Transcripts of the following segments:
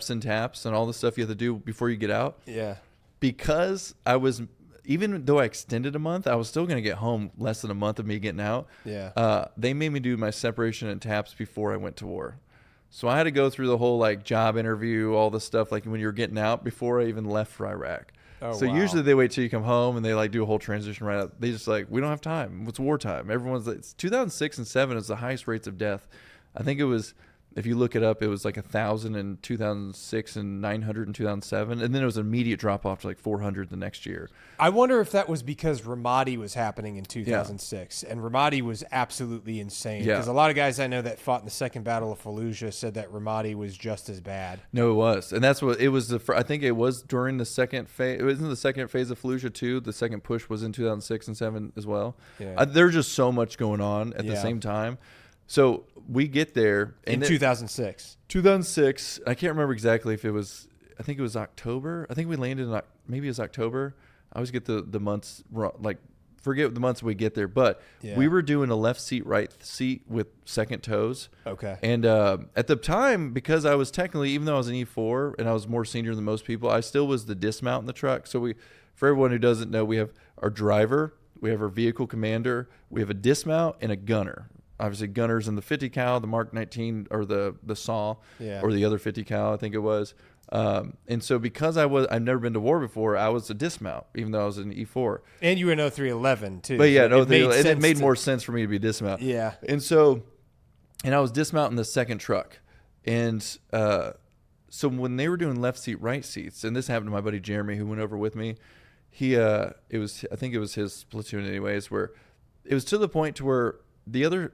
reps and taps and all the stuff you have to do before you get out. Yeah. Because even though I extended a month, I was still going to get home less than a month of me getting out. Yeah. They made me do my separation and taps before I went to war. So I had to go through the whole like job interview, all the stuff like when you're getting out before I even left for Iraq. Oh, so wow. usually they wait till you come home and they like do a whole transition right out. They just like, we don't have time. It's wartime. Everyone's like, it's 2006 and 2007 is the highest rates of death. I think it was, if you look it up, it was like 1,000 in 2006 and 900 in 2007. And then it was an immediate drop off to like 400 the next year. I wonder if that was because Ramadi was happening in 2006. And Ramadi was absolutely insane. Yeah. Because a lot of guys I know that fought in the Second Battle of Fallujah said that Ramadi was just as bad. No, it was. And that's what it was. I think it was during the second phase. It was in the second phase of Fallujah too. The second push was in 2006 and 2007 as well. Yeah. There's just so much going on at the same time. So we get there in 2006. 2006. I can't remember exactly if it was. I think it was October. I think we landed in maybe it was October. I always get the months wrong. Like forget the months we get there. But we were doing a left seat, right seat with second toes. Okay. And at the time, because I was technically, even though I was an E4 and I was more senior than most people, I still was the dismount in the truck. So for everyone who doesn't know, we have our driver, we have our vehicle commander, we have a dismount and a gunner. Obviously, gunners in the 50 cal, the Mark 19 or the SAW, or the other 50 cal, I think it was. And so because I've never been to war before, I was a dismount, even though I was an E4. And you were in 0311 too. But yeah, so it made more sense for me to be dismount. Yeah. And so, I was dismounting the second truck. And so when they were doing left seat, right seats, and this happened to my buddy Jeremy who went over with me, I think it was his platoon anyways, where it was to the point to where the other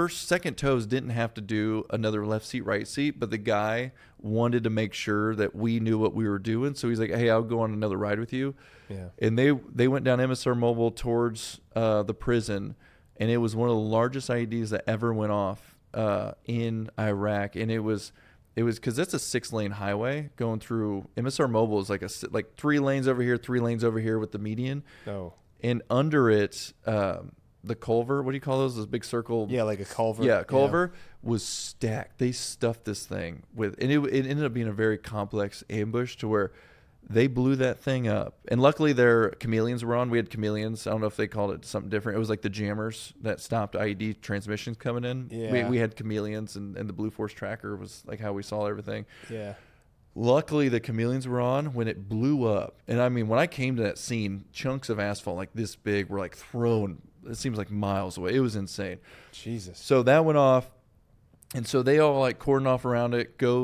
second toes didn't have to do another left seat, right seat, but the guy wanted to make sure that we knew what we were doing. So he's like, hey, I'll go on another ride with you. Yeah. And they went down MSR Mobile towards the prison, and it was one of the largest IEDs that ever went off in Iraq. And it was because that's a 6-lane highway going through MSR Mobile is like 3 lanes over here, 3 lanes over here with the median. Oh. And under it, the culvert, what do you call those big circle? Yeah, like a culvert. Yeah, culvert was stacked. They stuffed this thing with, and it ended up being a very complex ambush to where they blew that thing up. And luckily their chameleons were on. We had chameleons. I don't know if they called it something different. It was like the jammers that stopped IED transmissions coming in. Yeah. We had chameleons, and the Blue Force tracker was like how we saw everything. Yeah. Luckily, the chameleons were on when it blew up. And I mean, when I came to that scene, chunks of asphalt like this big were like thrown, it seems like miles away. It was insane. Jesus. So that went off. And so they all like cordon off around it, go